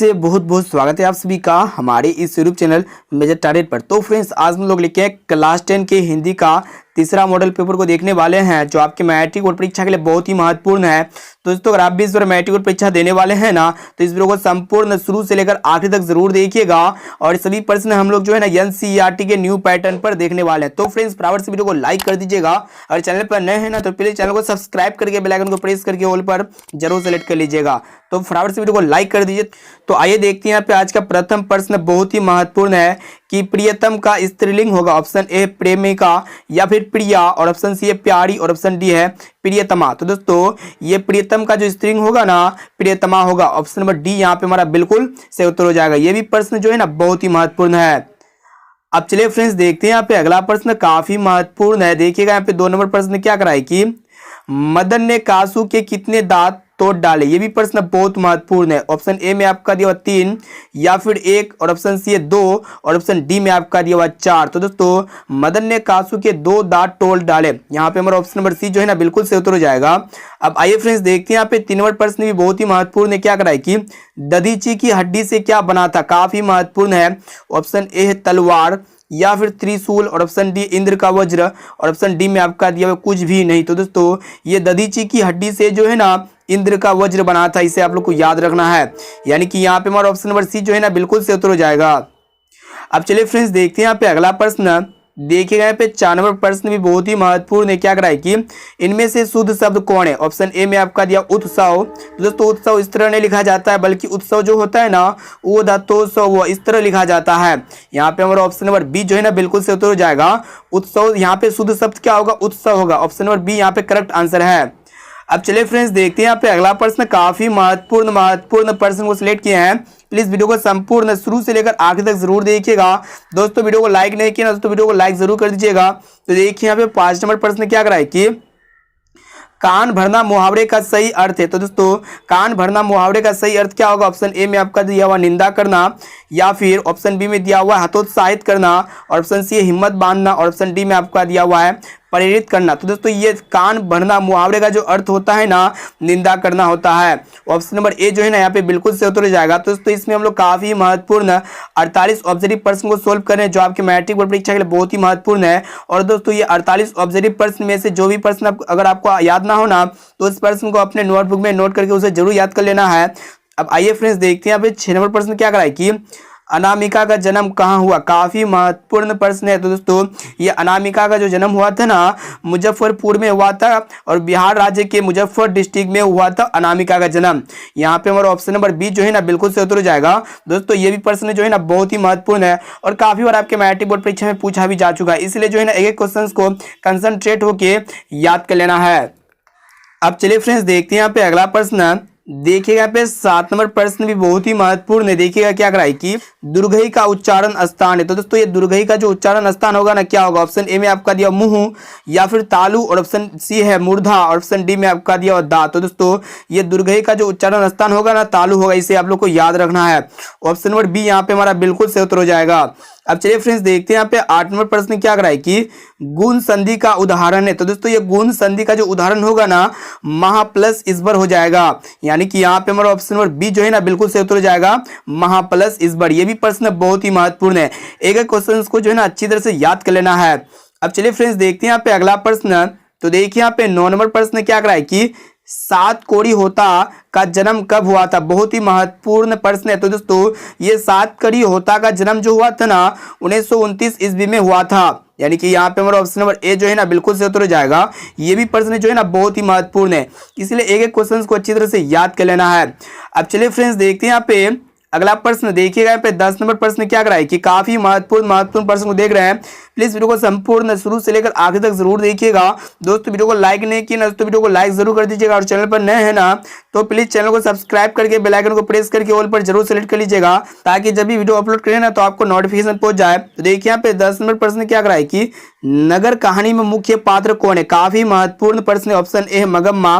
से बहुत बहुत स्वागत है आप सभी का हमारे इस यूट्यूब चैनल मेजर टारगेट पर। तो फ्रेंड्स, आज हम लोग लेके क्लास 10 के हिंदी का तीसरा मॉडल पेपर को देखने वाले हैं, जो आपके मैट्रिक बोर्ड परीक्षा के लिए बहुत ही महत्वपूर्ण है। तो दोस्तों, अगर आप भी इस बार मैट्रिक बोर्ड परीक्षा देने वाले हैं ना, तो इस वीडियो को संपूर्ण शुरू से लेकर आखिर तक जरूर देखिएगा। और सभी प्रश्न हम लोग जो है ना एनसीईआरटी के न्यू पैटर्न पर देखने वाले हैं। तो फ्रेंड्स, फटाफट से वीडियो को लाइक कर दीजिएगा और चैनल पर नए हैं ना तो प्लीज चैनल को सब्सक्राइब करके बेल आइकन को प्रेस करके ऑल पर जरूर सेलेक्ट कर लीजिएगा। तो फटाफट से वीडियो को लाइक कर दीजिए। तो आइए देखते हैं यहाँ पे आज का प्रथम प्रश्न बहुत ही महत्वपूर्ण है कि प्रियतम का स्त्रीलिंग होगा। ऑप्शन ए प्रेमिका या फिर प्रिया, और ऑप्शन सी है प्यारी, और ऑप्शन डी है प्रियतमा। तो दोस्तों, ये प्रियतम का जो स्त्रीलिंग होगा ना प्रियतमा होगा। ऑप्शन नंबर डी यहाँ पे हमारा बिल्कुल सही उत्तर हो जाएगा। ये भी प्रश्न जो है ना बहुत ही महत्वपूर्ण है। अब चलिए फ्रेंड्स, देखते हैं यहाँ पे अगला प्रश्न काफी महत्वपूर्ण है। देखिएगा यहाँ पे 2 नंबर प्रश्न क्या कराए कि मदन ने कासू के कितने दांत तोड़ डाले। ये भी प्रश्न बहुत महत्वपूर्ण है। ऑप्शन ए में आपका दिया हुआ 3 या फिर 1, और ऑप्शन सी है 2, और ऑप्शन डी में आपका दिया हुआ 4। तो दोस्तों, मदन ने कासू के 2 दांत तोड़ डाले, यहाँ पे हमारा ऑप्शन नंबर सी जो है ना बिल्कुल से उत्तर हो जाएगा। अब आइए फ्रेंड्स, देखते हैं यहाँ पे 3 नंबर प्रश्न भी बहुत ही महत्वपूर्ण है। क्या कराए कि दधीची की हड्डी से क्या बना था। काफी महत्वपूर्ण है। ऑप्शन ए है तलवार या फिर त्रिशूल, और ऑप्शन डी इंद्र का वज्र, और ऑप्शन डी में आपका दिया हुआ कुछ भी नहीं। तो दोस्तों, ये दधीची की हड्डी से जो है ना इंद्र का वज्र बना था। इसे आप लोग को याद रखना है, यानी कि यहाँ पे हमारा ऑप्शन नंबर सी जो है ना बिल्कुल से उत्तर हो जाएगा। अब चलिए फ्रेंड्स, देखते हैं यहाँ पे अगला प्रश्न। देखिएगा यहाँ पे 4 नंबर प्रश्न भी बहुत ही महत्वपूर्ण है। क्या कराए कि इनमें से शुद्ध शब्द कौन है। ऑप्शन ए में आपका दिया उत्सव। तो दोस्तों, उत्सव इस तरह नहीं लिखा जाता है, बल्कि उत्सव जो होता है ना वो धातोत्सव वो इस तरह लिखा जाता है। यहाँ पे हमारा ऑप्शन नंबर बी जो है ना बिल्कुल से उत्तर हो जाएगा। उत्सव, यहाँ पे शुद्ध शब्द क्या होगा, उत्सव होगा। ऑप्शन नंबर बी यहाँ पे करेक्ट आंसर है। अब चलिए फ्रेंड्स, देखते हैं यहाँ पे अगला प्रश्न। काफी महत्वपूर्ण प्रश्न को सिलेक्ट किए हैं। प्लीज वीडियो को संपूर्ण शुरू से लेकर आखिर तक जरूर देखिएगा। दोस्तों, वीडियो को लाइक नहीं किया ना दोस्तों, वीडियो को लाइक जरूर कर दीजिएगा। तो देखिए यहाँ पे 5 नंबर प्रश्न क्या कराए कि कान भरना मुहावरे का सही अर्थ है। तो दोस्तों, कान भरना मुहावरे का सही अर्थ क्या होगा। ऑप्शन ए में आपका दिया हुआ निंदा करना, या फिर ऑप्शन बी में दिया हुआ हतोत्साहित करना, और ऑप्शन सी हिम्मत बांधना, और ऑप्शन डी में आपका दिया हुआ है प्रेरित करना। तो दोस्तों, ये कान भरना मुहावरे का जो अर्थ होता है ना निंदा करना होता है। ऑप्शन नंबर ए जो है ना यहाँ पे बिल्कुल से उत्तर हो जाएगा। तो दोस्तों, इसमें हम लोग काफी महत्वपूर्ण 48 ऑब्जेक्टिव प्रश्न को सोल्व कर रहे हैं, जो आपके मैट्रिक बोर्ड परीक्षा के लिए बहुत ही महत्वपूर्ण है। और दोस्तों, ये 48 ऑब्जेक्टिव प्रश्न में से जो भी प्रश्न अगर आपको याद ना हो ना, तो इस प्रश्न को अपने नोटबुक में नोट करके उसे जरूर याद कर लेना है। अब आइए फ्रेंड्स, देखते हैं यहाँ पे 6 नंबर प्रश्न क्या कराए कि अनामिका का जन्म कहाँ हुआ। काफी महत्वपूर्ण प्रश्न है। तो दोस्तों, ये अनामिका का जो जन्म हुआ था ना मुजफ्फरपुर में हुआ था, और बिहार राज्य के मुजफ्फर डिस्ट्रिक्ट में हुआ था अनामिका का जन्म। यहाँ पे हमारा ऑप्शन नंबर बी जो है ना बिल्कुल से उत्तर हो जाएगा। दोस्तों, ये भी प्रश्न जो है ना बहुत ही महत्वपूर्ण है, और काफी बार आपके मैट्रिक बोर्ड परीक्षा में पूछा भी जा चुका है। इसलिए जो है ना एक क्वेश्चन को कंसंट्रेट होके याद कर लेना है। अब चलिए फ्रेंड्स, देखते हैं यहाँ पे अगला प्रश्न। देखिएगा यहाँ पे 7 नंबर प्रश्न भी बहुत ही महत्वपूर्ण है। देखिएगा क्या कराए कि दुर्घई का उच्चारण स्थान है। तो दोस्तों, ये दुर्घई का जो उच्चारण स्थान होगा ना क्या होगा। ऑप्शन ए में आपका दिया मुंह, या फिर तालु, और ऑप्शन सी है मूर्धा, और ऑप्शन डी में आपका दिया दांत। तो दोस्तों, ये दुर्घई का जो उच्चारण स्थान होगा ना तालु होगा। इसे आप लोग को याद रखना है। ऑप्शन नंबर बी यहाँ पे हमारा बिल्कुल से उत्तर हो जाएगा। अब चलिए फ्रेंड्स, देखते हैं यहाँ पे 8 नंबर प्रश्न क्या कराए कि गुण संधि का उदाहरण है। तो दोस्तों, ये गुण संधि का जो उदाहरण होगा ना महा प्लस इसबर हो जाएगा, यानी कि यहाँ पे हमारा ऑप्शन नंबर बी जो है ना बिल्कुल से उत्तर हो जाएगा महा प्लस इसबर। ये भी प्रश्न बहुत ही महत्वपूर्ण है। एक एक क्वेश्चन को जो है ना अच्छी तरह से याद कर लेना है। अब चलिए फ्रेंड्स, देखते हैं यहाँ पे अगला प्रश्न। तो देखिए यहाँ पे 9 नंबर प्रश्न क्या कराए कि सात कोड़ी होता का जन्म कब हुआ था। बहुत ही महत्वपूर्ण प्रश्न है। तो दोस्तों, ये सात कोड़ी होता का जन्म जो हुआ था ना 1929 ईस्वी में हुआ था, यानी कि यहाँ पे हमारा ऑप्शन नंबर ए जो है ना बिल्कुल से उत्तर हो जाएगा। ये भी प्रश्न जो है ना बहुत ही महत्वपूर्ण है, इसलिए एक एक क्वेश्चन को अच्छी तरह से याद कर लेना है। अब चलिए फ्रेंड्स, देखते हैं यहाँ पे अगला प्रश्न। देखिएगा यहाँ पे 10 नंबर प्रश्न क्या कराए कि काफी महत्वपूर्ण प्रश्न को देख रहे हैं। प्लीज वीडियो को संपूर्ण शुरू से लेकर आखिर तक जरूर देखिएगा। दोस्तों, वीडियो को लाइक नहीं किया ना तो वीडियो को लाइक जरूर कर दीजिएगा, और चैनल पर नए हैं ना तो प्लीज चैनल को सब्सक्राइब करके बेल आइकन को प्रेस करके ऑल पर जरूर सेलेक्ट कर लीजिएगा, ताकि जब भी वीडियो अपलोड करें ना तो आपको नोटिफिकेशन पहुंच जाए। तो देखिए यहाँ पे 10 नंबर प्रश्न क्या कराए कि नगर कहानी में मुख्य पात्र कौन है? काफी महत्वपूर्ण प्रश्न है। ऑप्शन ए है मगम्मा,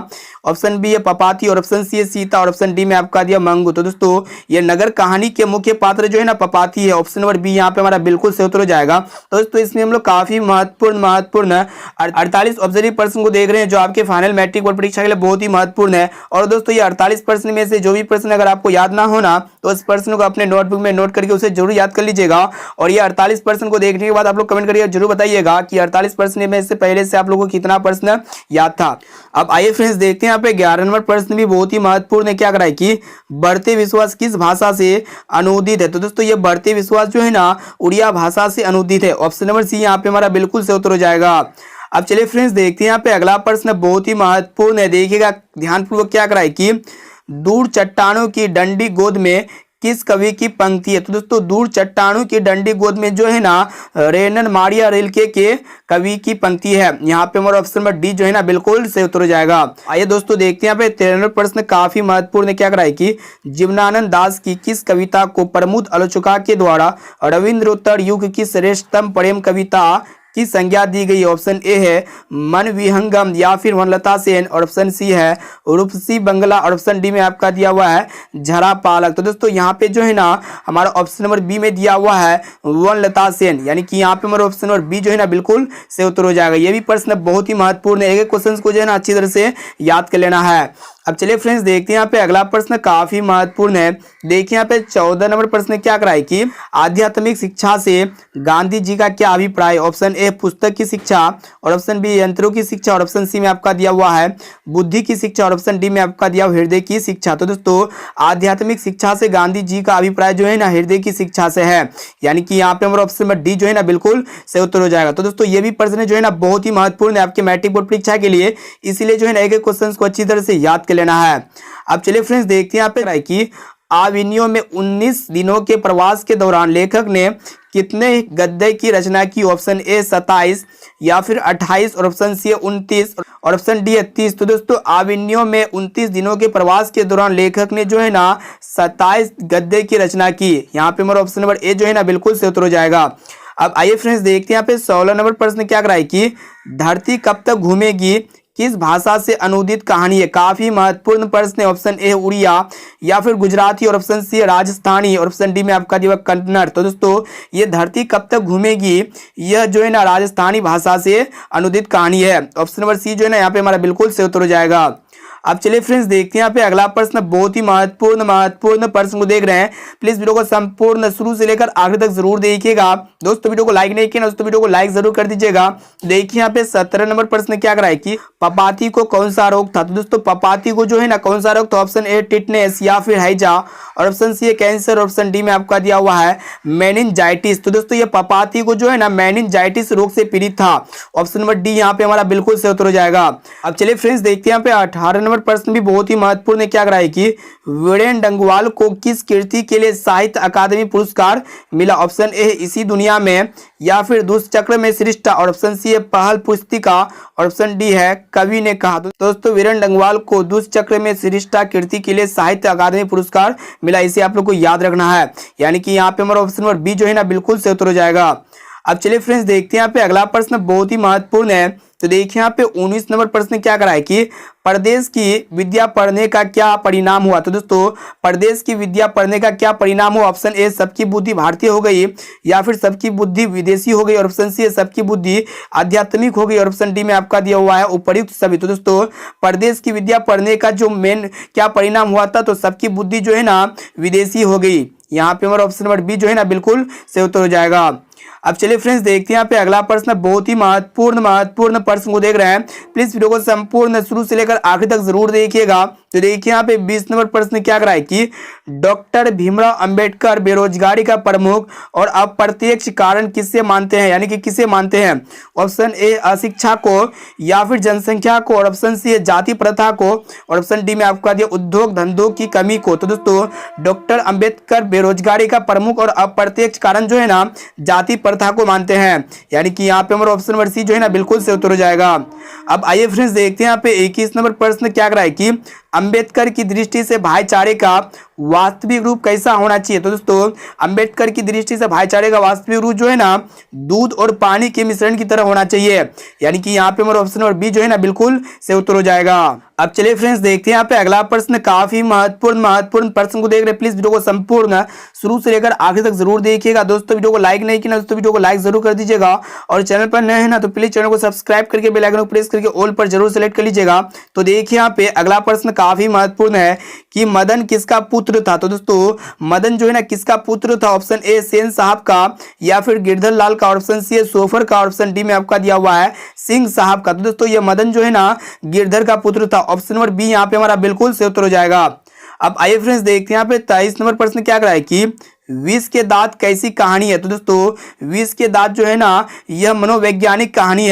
ऑप्शन बी है पपाती, और ऑप्शन सी है सीता, और ऑप्शन डी में आपका दिया मंगू। तो दोस्तों ये नगर कहानी के मुख्य पात्र जो है ना पपाती है। ऑप्शन नंबर बी यहाँ पे हमारा बिल्कुल सही उत्तर हो जाएगा। तो दोस्तों इसमें हम लोग काफी महत्वपूर्ण 48 ऑब्जर्व प्रश्न को देख रहे हैं जो आपके फाइनल मैट्रिक बोर्ड परीक्षा के लिए बहुत ही महत्वपूर्ण है। और दोस्तों ये 48 प्रश्न में से जो भी प्रश्न अगर आपको याद ना होना तो उस प्रश्न को अपने नोटबुक में नोट करके उसे जरूर याद कर लीजिएगा। और ये 48 प्रश्न को देखने के बाद आप लोग कमेंट करिए, जरूर बताइएगा कि 48 प्रश्न में से पहले से आप लोगों को कितना प्रश्न याद था। अब आइए फ्रेंड्स देखते हैं यहाँ पे 11 नंबर प्रश्न भी बहुत ही महत्वपूर्ण है। क्या कराए कि बढ़ते विश्वास किस भाषा से अनुदित है? तो दोस्तों ये बढ़ते विश्वास जो है ना उड़िया भाषा से अनुदित है। ऑप्शन नंबर सी यहाँ पे हमारा बिल्कुल सही उत्तर हो जाएगा। अब चलिए फ्रेंड्स देखते हैं यहाँ पे अगला प्रश्न बहुत ही महत्वपूर्ण है। देखिएगा ध्यानपूर्वक क्या कराए कि दूर चट्टानों की डंडी गोद में किस कवि की पंक्ति है? तो दोस्तों दूर चट्टानों की डंडी गोद में जो है ना रेनन मारिया रिल्के के कवि की पंक्ति है। यहाँ पे हमारा ऑप्शन नंबर डी जो है ना बिल्कुल सही उत्तर हो जाएगा। आइए दोस्तों देखते हैं यहाँ पे 13 नंबर प्रश्न काफी महत्वपूर्ण है। क्या कराए कि जीवनानंद दास की किस कविता को प्रमुख आलोचकों के द्वारा रविंद्रोत्तर युग की श्रेष्ठतम प्रेम कविता की संज्ञा दी गई? ऑप्शन ए है मन विहंगम, या फिर वनलता सेन, और ऑप्शन सी है रूपसी बंगला, और ऑप्शन डी में आपका दिया हुआ है झरा पालक। तो दोस्तों यहाँ पे जो है ना हमारा ऑप्शन नंबर बी में दिया हुआ है वनलता सेन, यानी कि यहाँ पे हमारा ऑप्शन नंबर बी जो है ना बिल्कुल से उत्तर हो जाएगा। ये भी प्रश्न बहुत ही महत्वपूर्ण है, एक क्वेश्चन को जो है ना अच्छी तरह से याद कर लेना है। अब चलिए फ्रेंड्स देखते हैं यहाँ पे अगला प्रश्न काफी महत्वपूर्ण है। देखिए यहाँ पे 14 नंबर प्रश्न क्या कराए कि आध्यात्मिक शिक्षा से गांधी जी का क्या अभिप्राय? ऑप्शन ए पुस्तक की शिक्षा, और ऑप्शन बी यंत्रों की शिक्षा, और ऑप्शन सी में आपका दिया हुआ है बुद्धि की शिक्षा, और ऑप्शन डी में आपका दिया हुआ हृदय की शिक्षा। तो दोस्तों आध्यात्मिक शिक्षा से गांधी जी का अभिप्राय जो है ना हृदय की शिक्षा से है, यानी कि यहाँ पे हमारा ऑप्शन नंबर डी जो है ना बिल्कुल सही उत्तर हो जाएगा। तो दोस्तों ये भी प्रश्न जो है ना बहुत ही महत्वपूर्ण है आपके मैट्रिक बोर्ड परीक्षा के लिए, इसीलिए जो है ना एक एक क्वेश्चन को अच्छी तरह से याद लेना है। अब चलिए फ्रेंड्स देखते हैं यहाँ पे कि आविनियो में 19 दिनों के प्रवास के दौरान लेखक ने कितने गद्य की रचना की? ऑप्शन ए 27, या फिर 28, और ऑप्शन सी 29, और ऑप्शन डी 30। तो दोस्तों आविनियो में 29 दिनों के प्रवास के दौरान लेखक ने जो है ना 27 गद्य की रचना की। यहाँ पे हमारा ऑप्शन नंबर ए जो है ना बिल्कुल सही उत्तर हो जाएगा। अब आइए फ्रेंड्स देखते हैं यहाँ पे 16 नंबर प्रश्न क्या कराए कि धरती कब तक घूमेगी किस भाषा से अनुदित कहानी है? काफी महत्वपूर्ण प्रश्न है। ऑप्शन ए उड़िया, या फिर गुजराती, और ऑप्शन सी राजस्थानी, और ऑप्शन डी में आपका दिया कन्नड़। तो दोस्तों ये धरती कब तक घूमेगी यह जो है ना राजस्थानी भाषा से अनुदित कहानी है। ऑप्शन नंबर सी जो है ना यहाँ पे हमारा बिल्कुल सही उत्तर हो जाएगा। अब चलिए फ्रेंड्स देखते हैं यहाँ पे अगला प्रश्न बहुत ही महत्वपूर्ण प्रश्न को देख रहे हैं। प्लीज वीडियो को संपूर्ण शुरू से लेकर आखिर तक जरूर देखिएगा। दोस्तों वीडियो को लाइक नहीं किया दोस्तों वीडियो को लाइक जरूर कर दीजिएगा। देखिए यहाँ पे 17 नंबर प्रश्न क्या कराए कि पपाती को कौन सा रोग था? तो दोस्तों पपाती को जो है ना कौन सा रोग? तो ऑप्शन ए टिटनेस, या फिर हैजा, और ऑप्शन सी है कैंसर, और ऑप्शन डी में आपका दिया हुआ है मेनिनजाइटिस। तो दोस्तों ये पपाती को जो है ना मेनिनजाइटिस रोग से पीड़ित था। ऑप्शन नंबर डी यहाँ पे हमारा बिल्कुल सही उत्तर हो जाएगा। अब चलिए फ्रेंड्स देखते हैं यहाँ पे 18 नंबर प्रश्न भी बहुत ही महत्वपूर्ण है। क्या कराए कि वीरेन डंगवाल को किस कृति के लिए साहित्य अकादमी पुरस्कार मिला? ऑप्शन ए इसी दुनिया में, या फिर दुष्चक्र में सृष्टा, और ऑप्शन सी है पहल पुस्तिका, और ऑप्शन डी है कवि ने कहा। दोस्तों वीरेन डंगवाल को दुष्चक्र में सृष्टा कृति के लिए साहित्य अकादमी पुरस्कार मिला, इसे आप लोग को याद रखना है, यानी कि यहाँ पे हमारा ऑप्शन नंबर बी जो है ना बिल्कुल सही उत्तर हो जाएगा। अब चलिए फ्रेंड्स देखते हैं यहाँ पे अगला प्रश्न बहुत ही महत्वपूर्ण है। तो देखिए यहाँ पे 19 नंबर प्रश्न क्या कराए कि प्रदेश की विद्या पढ़ने का क्या परिणाम हुआ? तो दोस्तों प्रदेश की विद्या पढ़ने का क्या परिणाम हुआ? ऑप्शन ए सबकी बुद्धि भारतीय हो गई, या फिर सबकी बुद्धि विदेशी हो गई, और ऑप्शन सी है सबकी बुद्धि आध्यात्मिक हो गई, और ऑप्शन डी में आपका दिया हुआ है उपर्युक्त सभी। तो दोस्तों प्रदेश की विद्या पढ़ने का जो मेन क्या परिणाम हुआ था? तो सबकी बुद्धि जो है ना विदेशी हो गई। यहाँ पे हमारा ऑप्शन नंबर बी जो है ना बिल्कुल सही उत्तर हो जाएगा। अब चलिए फ्रेंड्स देखते हैं यहाँ पे अगला प्रश्न बहुत ही महत्वपूर्ण प्रश्न को देख रहे हैं। प्लीज वीडियो को संपूर्ण शुरू से लेकर आखिर तक जरूर देखिएगा। तो देखिए यहाँ पे 20 नंबर प्रश्न क्या कराए कि डॉक्टर भीमराव अंबेडकर बेरोजगारी का प्रमुख और अप्रत्यक्ष कारण किससे मानते हैं, यानी कि किसे मानते हैं? ऑप्शन ए अशिक्षा को, या फिर जनसंख्या को, और ऑप्शन सी है जाति प्रथा को, और ऑप्शन डी में आपका दिया उद्योग धंधों की कमी को। तो दोस्तों डॉक्टर अंबेडकर बेरोजगारी का प्रमुख और अप्रत्यक्ष कारण जो है ना जाति प्रथा को मानते हैं, यानी कि यहाँ पे हमारा ऑप्शन नंबर सी जो है ना बिल्कुल से उत्तर हो जाएगा। अब आइए फ्रेंड्स देखते हैं यहाँ पे 21 नंबर प्रश्न क्या कराए कि अंबेडकर की दृष्टि से भाईचारे का वास्तविक रूप कैसा होना चाहिए? तो दोस्तों अंबेडकर की दृष्टि से भाईचारे का वास्तविक रूप जो है ना दूध और पानी के मिश्रण की तरह होना चाहिए। यानी कि यहाँ पे हमारा ऑप्शन नंबर बी जो है ना बिल्कुल से उत्तर हो जाएगा। अब चलिए फ्रेंड्स देखते हैं यहाँ पे अगला प्रश्न, काफी महत्वपूर्ण प्रश्न को देख रहे हैं। प्लीज वीडियो को संपूर्ण शुरू से लेकर आखिर तक जरूर देखिएगा। दोस्तों वीडियो को लाइक नहीं किया दोस्तों वीडियो को लाइक जरूर कर दीजिएगा, और चैनल पर नए हैं ना तो प्लीज चैनल को सब्सक्राइब करके बेल आइकन को प्रेस करके ऑल पर जरूर सेलेक्ट कर लीजिएगा। तो देखिए यहाँ पे अगला प्रश्न काफी महत्वपूर्ण है कि मदन किसका पुत्र था? तो दोस्तों मदन जो है ना किसका पुत्र था? ऑप्शन ए सेन साहब का, या फिर गिरधर लाल का, ऑप्शन सी सोफर का, ऑप्शन डी में आपका दिया हुआ है सिंह साहब का। तो दोस्तों ये मदन जो है ना गिरधर का पुत्र था। ऑप्शन नंबर बी यहाँ पे हमारा बिल्कुल से उत्तर हो जाएगा। अब आइए फ्रेंड्स देखते हैं यहाँ पे 23 नंबर प्रश्न क्या कर रहा है कि विष के दांत कैसी कहानी है? तो दोस्तों विष के दांत जो है ना यह मनोवैज्ञानिक कहानी है।